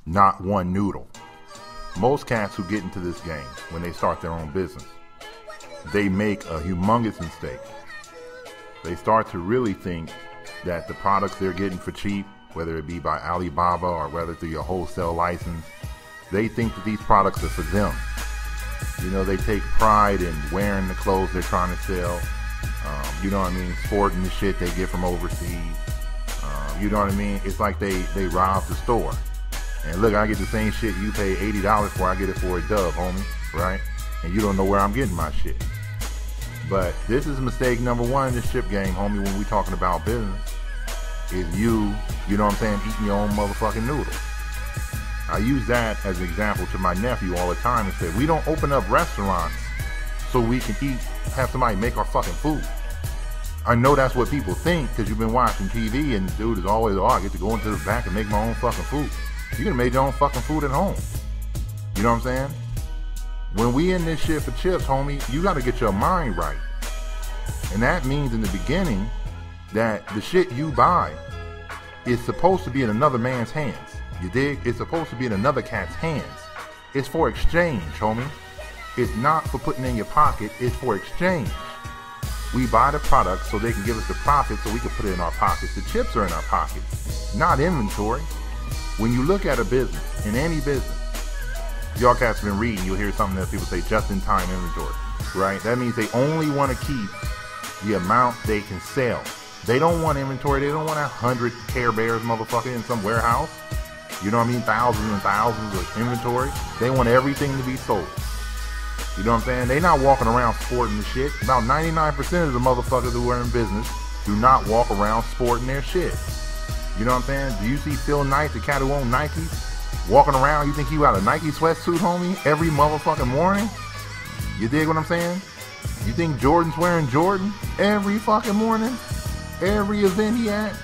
not One Noodle. Most cats who get into this game, when they start their own business, they make a humongous mistake. They start to really think that the products they're getting for cheap, whether it be by Alibaba or whether through your wholesale license, they think that these products are for them. You know, they take pride in wearing the clothes they're trying to sell. You know what I mean? Sporting the shit they get from overseas. You know what I mean? It's like they robbed the store. And look, I get the same shit you pay $80 for, I get it for a dub, homie, right? And you don't know where I'm getting my shit. But this is mistake number one in this ship game, homie, when we talking about business, is you know what I'm saying, eating your own motherfucking noodles. I use that as an example to my nephew all the time and say, we don't open up restaurants so we can have somebody make our fucking food. I know that's what people think because you've been watching TV and the dude is always, I get to go into the back and make my own fucking food. You could have made your own fucking food at home. You know what I'm saying? When we in this shit for chips, homie, you got to get your mind right. And that means in the beginning that the shit you buy is supposed to be in another man's hands. You dig? It's supposed to be in another cat's hands. It's for exchange, homie. It's not for putting in your pocket. It's for exchange. We buy the product so they can give us the profit so we can put it in our pockets. The chips are in our pockets, not inventory. When you look at a business, in any business, y'all cats have been reading, you'll hear something that people say just-in-time inventory, right? That means they only want to keep the amount they can sell. They don't want inventory. They don't want 100 Care Bears, motherfucker, in some warehouse. You know what I mean? Thousands and thousands of inventory. They want everything to be sold. You know what I'm saying? They not walking around sporting the shit. About 99% of the motherfuckers who are in business do not walk around sporting their shit. You know what I'm saying? Do you see Phil Knight, the cat who owns Nikes, walking around? You think he got a Nike sweatsuit, homie, every motherfucking morning? You dig what I'm saying? You think Jordan's wearing Jordan every fucking morning? Every event he at?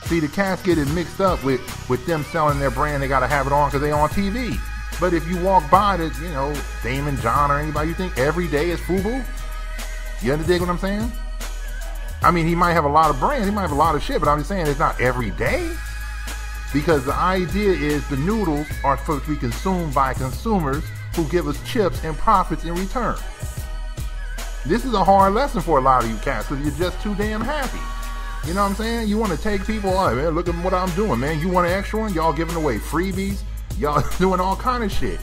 See, the cats get it mixed up with them selling their brand. They got to have it on because they on TV. But if you walk by the, you know, Damon John or anybody, you think every day is FUBU? You understand what I'm saying? I mean, he might have a lot of brands, he might have a lot of shit, but I'm just saying it's not every day. Because the idea is the noodles are supposed to be consumed by consumers who give us chips and profits in return. This is a hard lesson for a lot of you cats because you're just too damn happy. You know what I'm saying? You want to take people, oh man, look at what I'm doing, man. You want an extra one? Y'all giving away freebies? Y'all doing all kind of shit.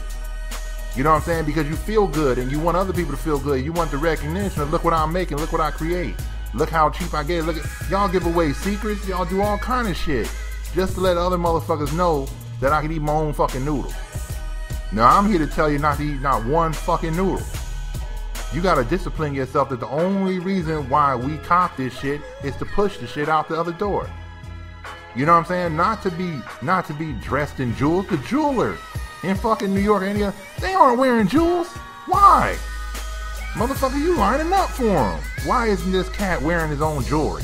You know what I'm saying? Because you feel good and you want other people to feel good. You want the recognition of look what I'm making, look what I create. Look how cheap I get it. Look at y'all give away secrets. Y'all do all kind of shit just to let other motherfuckers know that I can eat my own fucking noodles. Now I'm here to tell you not to eat not one fucking noodle. You gotta discipline yourself that the only reason why we cop this shit is to push the shit out the other door. You know what I'm saying? Not to be dressed in jewels. The jeweler in fucking New York or India, they aren't wearing jewels. Why? Motherfucker, you lining up for him. Why isn't this cat wearing his own jewelry?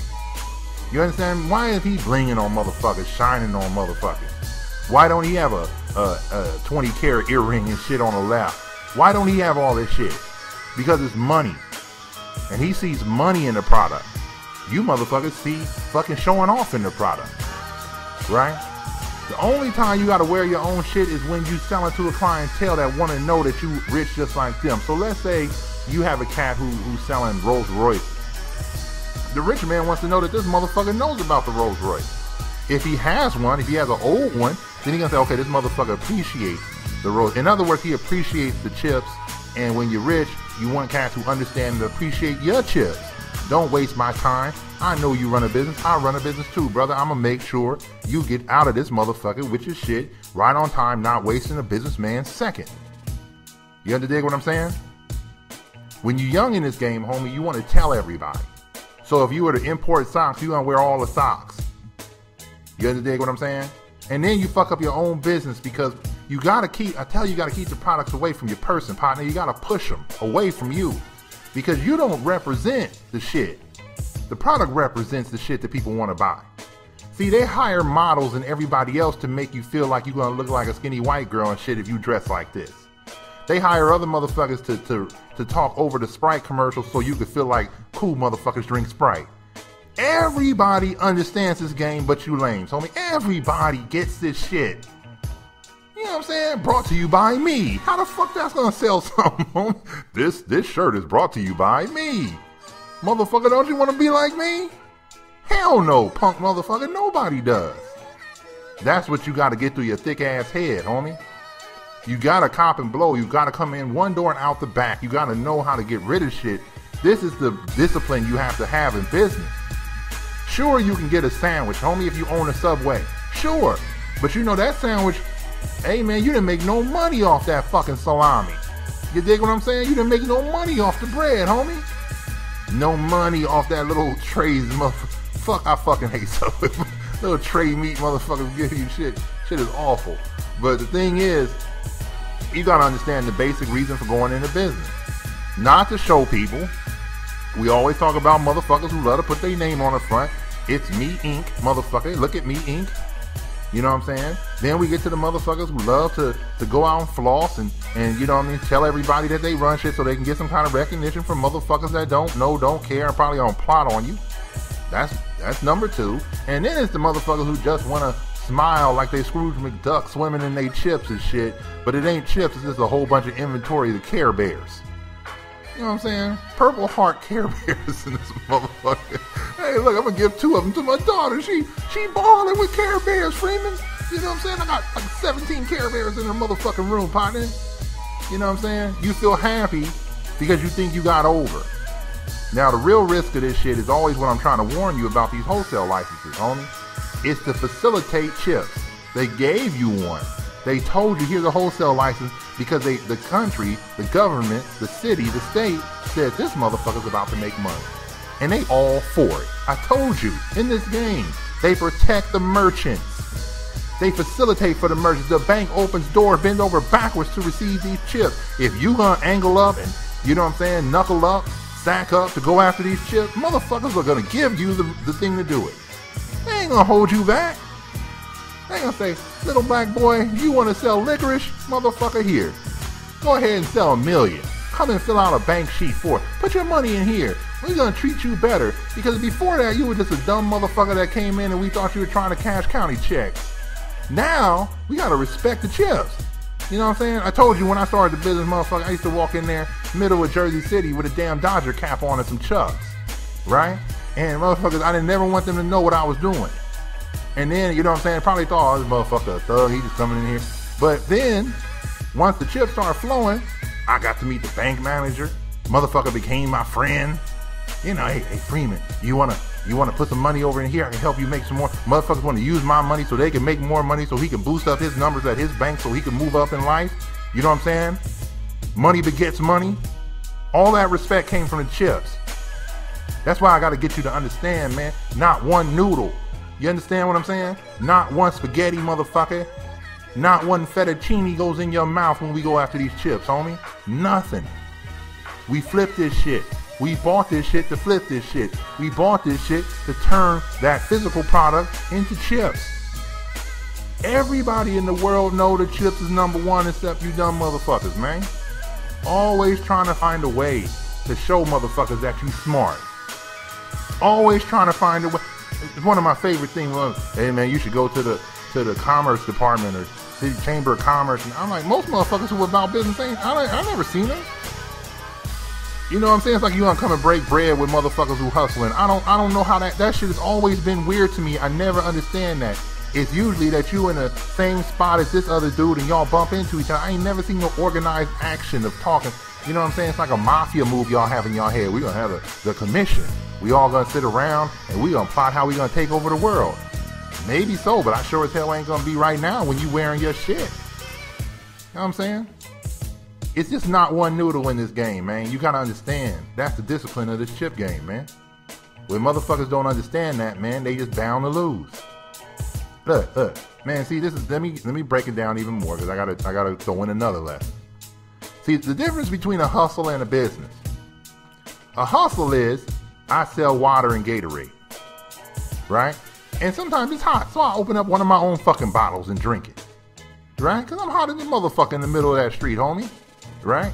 You understand? Why is he blinging on motherfuckers, shining on motherfuckers? Why don't he have a 20 karat earring and shit on the lap? Why don't he have all this shit? Because it's money. And he sees money in the product. You motherfuckers see fucking showing off in the product. Right? The only time you gotta wear your own shit is when you sell it to a clientele that want to know that you rich just like them. So let's say you have a cat who's selling Rolls Royce. The rich man wants to know that this motherfucker knows about the Rolls Royce. If he has one, if he has an old one, then he gonna say, okay, this motherfucker appreciates the Rolls. In other words, he appreciates the chips. And when you're rich, you want cats who understand and appreciate your chips. Don't waste my time. I know you run a business. I run a business too, brother. I'm gonna make sure you get out of this motherfucker with your shit right on time, not wasting a businessman's second. You understand what I'm saying? When you're young in this game, homie, you want to tell everybody. So if you were to import socks, you want to wear all the socks. You understand what I'm saying? And then you fuck up your own business because you gotta keep the products away from your person, partner. You gotta push them away from you because you don't represent the shit. The product represents the shit that people want to buy. See, they hire models and everybody else to make you feel like you're gonna look like a skinny white girl and shit if you dress like this. They hire other motherfuckers to talk over the Sprite commercials so you can feel like cool motherfuckers drink Sprite. Everybody understands this game but you lames, homie. Everybody gets this shit. what I'm saying? Brought to you by me. How the fuck that's gonna sell something? This shirt is brought to you by me. Motherfucker, don't you want to be like me? Hell no, punk motherfucker. Nobody does. That's what you got to get through your thick ass head, homie. You got to cop and blow. You got to come in one door and out the back. You got to know how to get rid of shit. This is the discipline you have to have in business. Sure, you can get a sandwich, homie, if you own a Subway. Sure. But you know that sandwich, hey man, you didn't make no money off that fucking salami. You dig what I'm saying? You didn't make no money off the bread, homie. No money off that little trays, motherfucker. Fuck, I fucking hate Subway. Little tray meat motherfuckers give you shit. Shit is awful. But the thing is, you gotta understand the basic reason for going into business. Not to show people. We always talk about motherfuckers who love to put their name on the front. It's me, Inc., motherfucker. Look at me, Inc. You know what I'm saying? Then we get to the motherfuckers who love to go out and floss and you know what I mean, tell everybody that they run shit so they can get some kind of recognition from motherfuckers that don't know, don't care, and probably don't plot on you. That's number two. And then it's the motherfuckers who just want to smile like they Scrooge McDuck swimming in they chips and shit. But it ain't chips, it's just a whole bunch of inventory of the Care Bears. You know what I'm saying? Purple Heart Care Bears in this motherfucker. Hey, look, I'm going to give 2 of them to my daughter. She balling with Care Bears, Freeman. You know what I'm saying? I got like 17 Care Bears in her motherfucking room, partner. You know what I'm saying? You feel happy because you think you got over. Now, the real risk of this shit is always what I'm trying to warn you about these wholesale licenses, homie. It's to facilitate chips. They gave you one. They told you here's a wholesale license because the country, the government, the city, the state said this motherfucker's about to make money. And they all for it. I told you, in this game, they protect the merchants. They facilitate for the merchants. The bank opens doors, bend over backwards to receive these chips. If you gonna angle up and, you know what I'm saying, knuckle up, sack up to go after these chips, motherfuckers are gonna give you the thing to do it. They ain't gonna hold you back. They ain't gonna say, little black boy, you wanna sell licorice? Motherfucker, here. Go ahead and sell $1 million. Come and fill out a bank sheet for it. Put your money in here. We're gonna treat you better. Because before that, you were just a dumb motherfucker that came in and we thought you were trying to cash county checks. Now, we gotta respect the chips. You know what I'm saying? I told you when I started the business, motherfucker, I used to walk in there, middle of Jersey City with a damn Dodger cap on and some chucks. Right? And motherfuckers, I didn't never want them to know what I was doing. And then, you know what I'm saying, probably thought, oh, this motherfucker a thug, he just coming in here. But then, once the chips started flowing, I got to meet the bank manager. Motherfucker became my friend. You know, hey Freeman, you wanna put some money over in here? I can help you make some more. Motherfuckers want to use my money so they can make more money so he can boost up his numbers at his bank so he can move up in life. You know what I'm saying? Money begets money. All that respect came from the chips. That's why I got to get you to understand, man. Not one noodle. You understand what I'm saying? Not one spaghetti, motherfucker. Not one fettuccine goes in your mouth when we go after these chips, homie. Nothing. We flip this shit. We bought this shit to flip this shit. We bought this shit to turn that physical product into chips. Everybody in the world know that chips is number one except you dumb motherfuckers, man. Always trying to find a way to show motherfuckers that you smart. Always trying to find a way. It's one of my favorite things was, hey man, you should go to the commerce department or city chamber of commerce. And I'm like, most motherfuckers who are about business ain't, I never seen them. You know what I'm saying? It's like you gonna come and break bread with motherfuckers who hustling. I don't know how that shit has always been weird to me. I never understand that. It's usually that you in the same spot as this other dude and y'all bump into each other. I ain't never seen no organized action of talking. You know what I'm saying? It's like a mafia move y'all have in y'all head. We gonna have the commission. We all gonna sit around and we gonna plot how we gonna take over the world. Maybe so, but I sure as hell ain't gonna be right now when you wearing your shit. You know what I'm saying? It's just not one noodle in this game, man. You gotta understand. That's the discipline of this chip game, man. When motherfuckers don't understand that, man, they just bound to lose. Look, man. See, this is let me break it down even more because I gotta throw in another lesson. See, the difference between a hustle and a business. A hustle is I sell water and Gatorade, right? And sometimes it's hot, so I open up one of my own fucking bottles and drink it, right? Because I'm hot as a motherfucker in the middle of that street, homie. Right?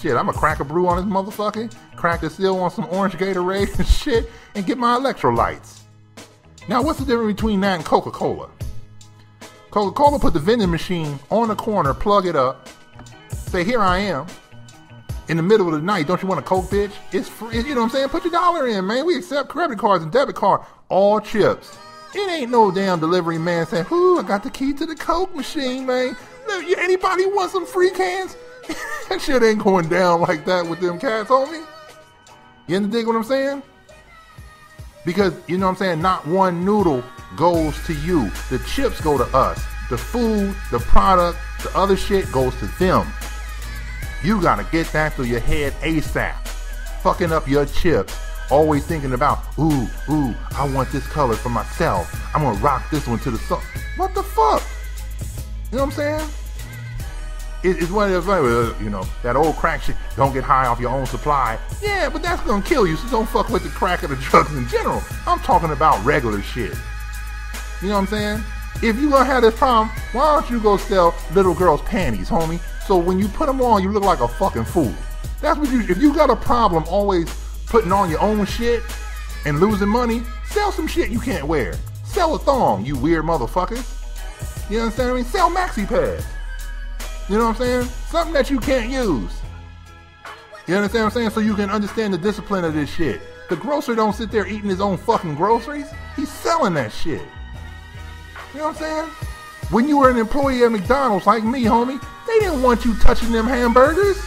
Shit, I'm gonna crack a brew on this motherfucker, crack the seal on some orange Gatorade and shit, and get my electrolytes. Now, what's the difference between that and Coca-Cola? Coca-Cola put the vending machine on the corner, plug it up, say, here I am. In the middle of the night, don't you want a Coke, bitch? It's free, you know what I'm saying? Put your dollar in, man. We accept credit cards and debit card, all chips. It ain't no damn delivery man saying, ooh, I got the key to the Coke machine, man. Anybody want some free cans? That shit ain't going down like that with them cats, homie. You dig what I'm saying? Because, you know what I'm saying, not one noodle goes to you. The chips go to us. The food, the product, the other shit goes to them. You gotta get that through your head ASAP. Fucking up your chips. Always thinking about, ooh, I want this color for myself. I'm gonna rock this one to the sun. What the fuck? You know what I'm saying? It's one of those, you know, that old crack shit, don't get high off your own supply. Yeah, but that's gonna kill you, so don't fuck with the crack or the drugs in general. I'm talking about regular shit. You know what I'm saying? If you gonna have this problem, why don't you go sell little girls' panties, homie? So when you put them on, you look like a fucking fool. That's what you, if you got a problem always putting on your own shit and losing money, sell some shit you can't wear. Sell a thong, you weird motherfuckers. You understand what I mean? Sell maxi pads. You know what I'm saying? Something that you can't use. You understand what I'm saying? So you can understand the discipline of this shit. The grocer don't sit there eating his own fucking groceries. He's selling that shit. You know what I'm saying? When you were an employee at McDonald's like me, homie, they didn't want you touching them hamburgers.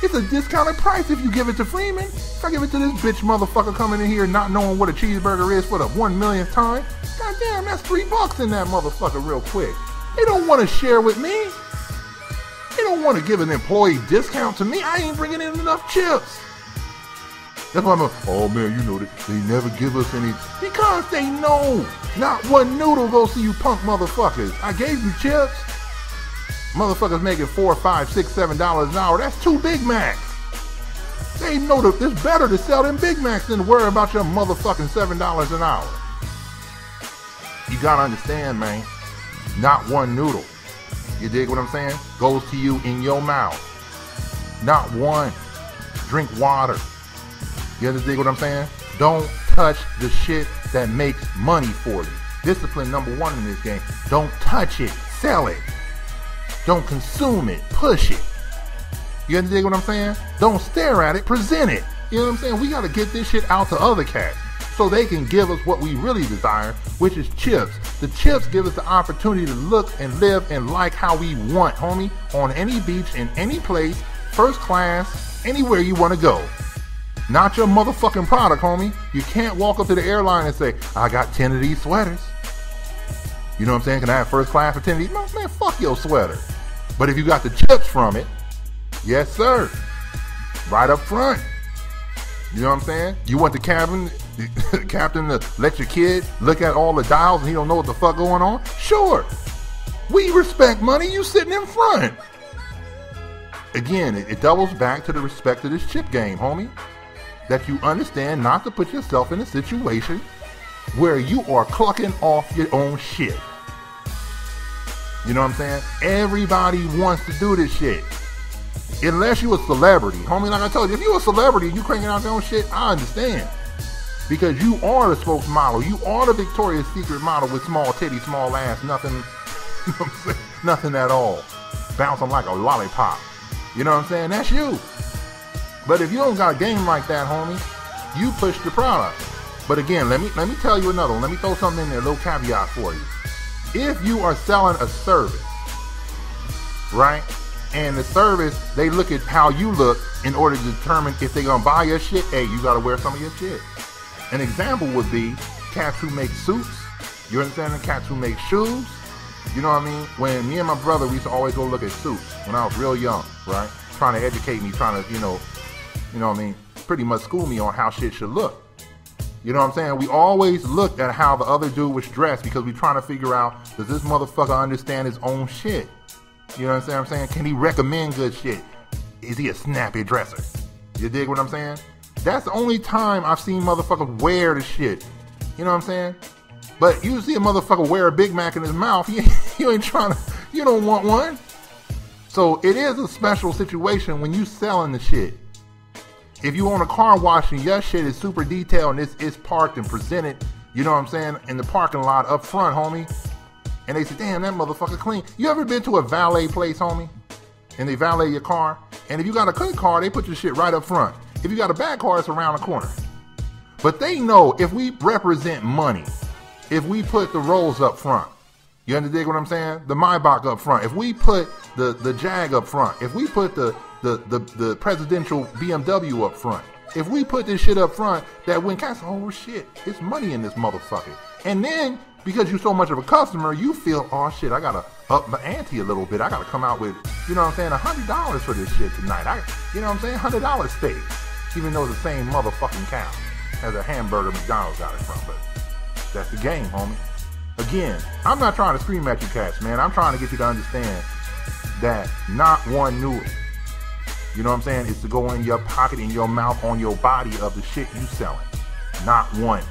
It's a discounted price if you give it to Freeman. If I give it to this bitch motherfucker coming in here not knowing what a cheeseburger is for the 1 millionth time, goddamn, that's $3 in that motherfucker real quick. They don't want to share with me. They don't want to give an employee discount to me. I ain't bringing in enough chips. That's why I'm like, oh man, you know that they never give us any. Because they know not one noodle goes to you punk motherfuckers. I gave you chips. Motherfuckers making $4, $5, $6, $7 an hour. That's 2 Big Macs. They know that it's better to sell them Big Macs than to worry about your motherfucking $7 an hour. You gotta understand, man. Not one noodle. You dig what I'm saying? Goes to you in your mouth. Not one. Drink water. You understand what I'm saying? Don't touch the shit that makes money for you. Discipline number 1 in this game. Don't touch it. Sell it. Don't consume it. Push it. You understand what I'm saying? Don't stare at it. Present it. You know what I'm saying? We gotta get this shit out to other cats so they can give us what we really desire, which is chips. The chips give us the opportunity to look and live and like how we want, homie, on any beach, in any place, first class, anywhere you want to go. Not your motherfucking product, homie. You can't walk up to the airline and say, I got 10 of these sweaters. You know what I'm saying? Can I have first class for 10 of these? No, man, fuck your sweater. But if you got the chips from it, yes, sir. Right up front. You know what I'm saying? You want the captain to let your kid look at all the dials and he don't know what the fuck going on? Sure. We respect money. You sitting in front. Again, it doubles back to the respect of this chip game, homie. That you understand not to put yourself in a situation where you are clucking off your own shit. You know what I'm saying? Everybody wants to do this shit. Unless you a celebrity. Homie, like I told you, if you a celebrity and you cranking out your own shit, I understand. Because you are the spokesmodel. You are the Victoria's Secret model with small titties, small ass, nothing, you know what I'm saying? Nothing at all. Bouncing like a lollipop. You know what I'm saying? That's you. But if you don't got a game like that, homie, you push the product. But again, let me tell you another one. Let me throw something in there, a little caveat for you. If you are selling a service, right? And the service, they look at how you look in order to determine if they're gonna buy your shit. Hey, you gotta wear some of your shit. An example would be cats who make suits. You understand? The cats who make shoes. You know what I mean? When me and my brother, we used to always go look at suits when I was real young, right? Trying to educate me, trying to, you know what I mean? Pretty much school me on how shit should look. You know what I'm saying? We always looked at how the other dude was dressed because we trying to figure out, does this motherfucker understand his own shit? You know what I'm saying? Can he recommend good shit? Is he a snappy dresser? You dig what I'm saying? That's the only time I've seen motherfuckers wear the shit. You know what I'm saying? But you see a motherfucker wear a Big Mac in his mouth, you ain't trying to, you don't want one. So it is a special situation when you selling the shit. If you own a car wash and your shit is super detailed and it's parked and presented, you know what I'm saying, in the parking lot up front, homie, and they say, damn, that motherfucker clean. You ever been to a valet place, homie? And they valet your car? And if you got a good car, they put your shit right up front. If you got a bad car, it's around the corner. But they know if we represent money, if we put the Rolls up front, you understand what I'm saying? The Maybach up front. If we put the Jag up front, if we put the presidential BMW up front, if we put this shit up front, that when cats, oh shit, it's money in this motherfucker. And then, because you're so much of a customer, you feel, oh shit, I gotta up my ante a little bit. I gotta come out with, you know what I'm saying, $100 for this shit tonight. You know what I'm saying, $100 steak. Even though it's the same motherfucking cow as a hamburger McDonald's got it from, but that's the game, homie. Again, I'm not trying to scream at you cats, man. I'm trying to get you to understand that not one noodle, you know what I'm saying, is to go in your pocket, in your mouth, on your body of the shit you selling. Not one.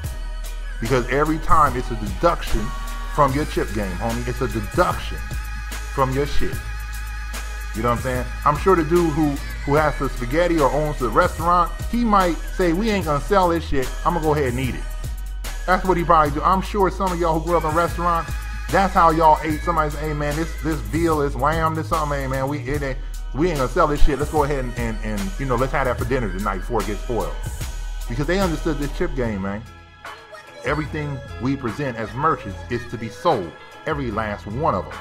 Because every time it's a deduction from your chip game, homie. It's a deduction from your shit. You know what I'm saying? I'm sure the dude who has the spaghetti or owns the restaurant, he might say, we ain't gonna sell this shit, I'm gonna go ahead and eat it. That's what he probably do. I'm sure some of y'all who grew up in restaurants, that's how y'all ate. Somebody say, hey man, this veal, this lamb, this something, hey man, we ain't gonna sell this shit. Let's go ahead and you know, let's have that for dinner tonight before it gets spoiled. Because they understood this chip game, man. Everything we present as merchants is to be sold. Every last one of them.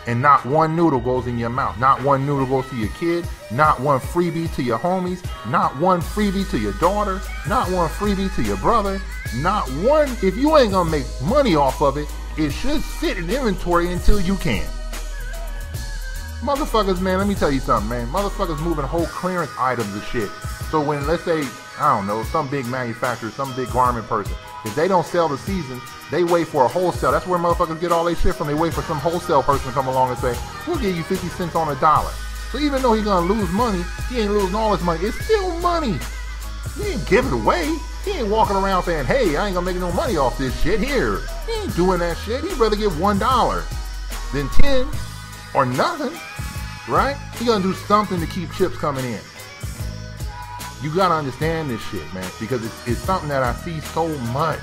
And not one noodle goes in your mouth. Not one noodle goes to your kid. Not one freebie to your homies. Not one freebie to your daughter. Not one freebie to your brother. Not one. If you ain't gonna make money off of it, it should sit in inventory until you can. Motherfuckers, man, let me tell you something, man. Motherfuckers moving whole clearance items and shit. So when, let's say, I don't know, some big manufacturer, some big garment person, if they don't sell the season, they wait for a wholesale. That's where motherfuckers get all their shit from. They wait for some wholesale person to come along and say, we'll give you 50 cents on a dollar. So even though he's gonna lose money, he ain't losing all his money. It's still money. He ain't giving it away. He ain't walking around saying, hey, I ain't gonna make no money off this shit here. He ain't doing that shit. He'd rather get $1 than 10 or nothing, right? He gonna do something to keep chips coming in. You gotta understand this shit, man, because it's something that I see so much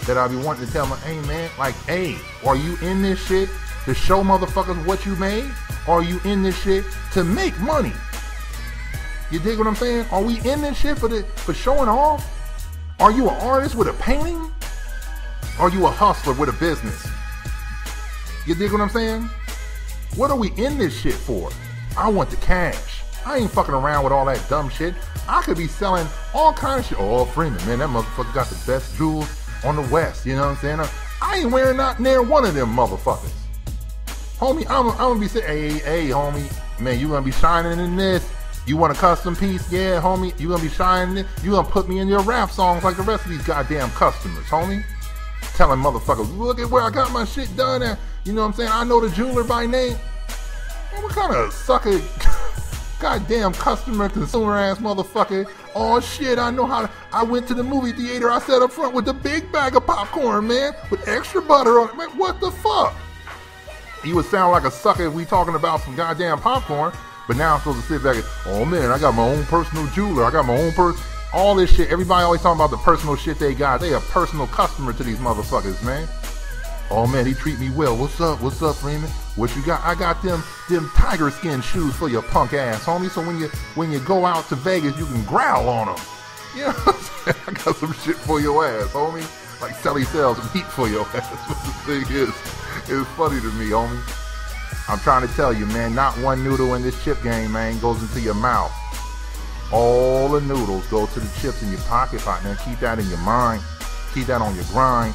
that I be wanting to tell them, hey man, like, hey, are you in this shit to show motherfuckers what you made? Or are you in this shit to make money? You dig what I'm saying? Are we in this shit for showing off? Are you an artist with a painting? Are you a hustler with a business? You dig what I'm saying? What are we in this shit for? I want the cash. I ain't fucking around with all that dumb shit. I could be selling all kinds of shit. Oh, Freeman, man, that motherfucker got the best jewels on the West. You know what I'm saying? I ain't wearing not near one of them motherfuckers. Homie, I'm gonna be saying, hey, homie, man, you gonna be shining in this. You want a custom piece? Yeah, homie, you gonna be shining in it. You gonna put me in your rap songs like the rest of these goddamn customers, homie. Telling motherfuckers, look at where I got my shit done at. You know what I'm saying? I know the jeweler by name. Man, what kind of sucker... goddamn customer, consumer ass motherfucker. Oh shit, I know how to, I went to the movie theater, I sat up front with the big bag of popcorn, man, with extra butter on it. Man, what the fuck? You would sound like a sucker if we talking about some goddamn popcorn, but now I'm supposed to sit back and, oh man, I got my own personal jeweler, I got my own all this shit. Everybody always talking about the personal shit they got. They a personal customer to these motherfuckers, man. Oh man, he treat me well. What's up, Freeman? What you got? I got them tiger skin shoes for your punk ass, homie. So when you go out to Vegas, you can growl on them. You know what I'm saying? I got some shit for your ass, homie. Like Sally sells some heat for your ass. What the thing is, it's funny to me, homie. I'm trying to tell you, man, not one noodle in this chip game, man, goes into your mouth. All the noodles go to the chips in your pocket, man. Keep that in your mind. Keep that on your grind.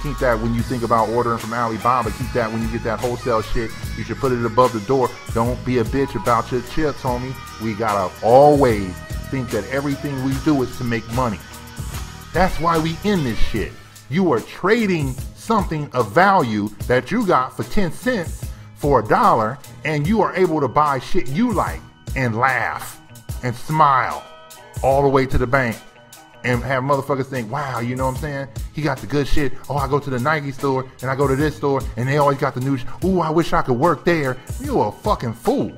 Keep that when you think about ordering from Alibaba. Keep that when you get that wholesale shit. You should put it above the door. Don't be a bitch about your chips, homie. We gotta always think that everything we do is to make money. That's why we in this shit. You are trading something of value that you got for 10 cents for $1, and you are able to buy shit you like and laugh and smile all the way to the bank. And have motherfuckers think, wow, you know what I'm saying? He got the good shit. Oh, I go to the Nike store and I go to this store and they always got the new shit. Ooh, I wish I could work there. You a fucking fool.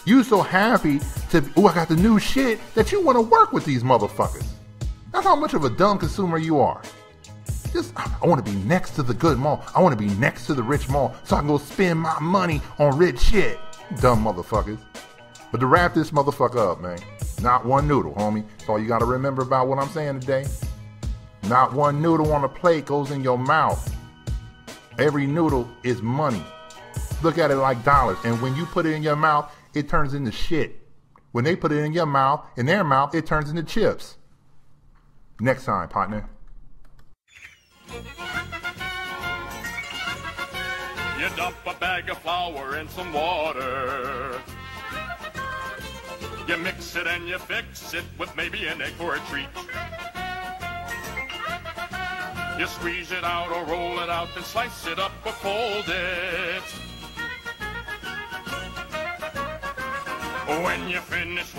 You so happy to, ooh, I got the new shit that you want to work with these motherfuckers. That's how much of a dumb consumer you are. I want to be next to the good mall. I want to be next to the rich mall so I can go spend my money on rich shit. Dumb motherfuckers. But to wrap this motherfucker up, man, not one noodle, homie. That's all you got to remember about what I'm saying today. Not one noodle on a plate goes in your mouth. Every noodle is money. Look at it like dollars. And when you put it in your mouth, it turns into shit. When they put it in your mouth, in their mouth, it turns into chips. Next time, partner. You dump a bag of flour in some water. You mix it and you fix it with maybe an egg for a treat. You squeeze it out or roll it out and slice it up or fold it. When you finish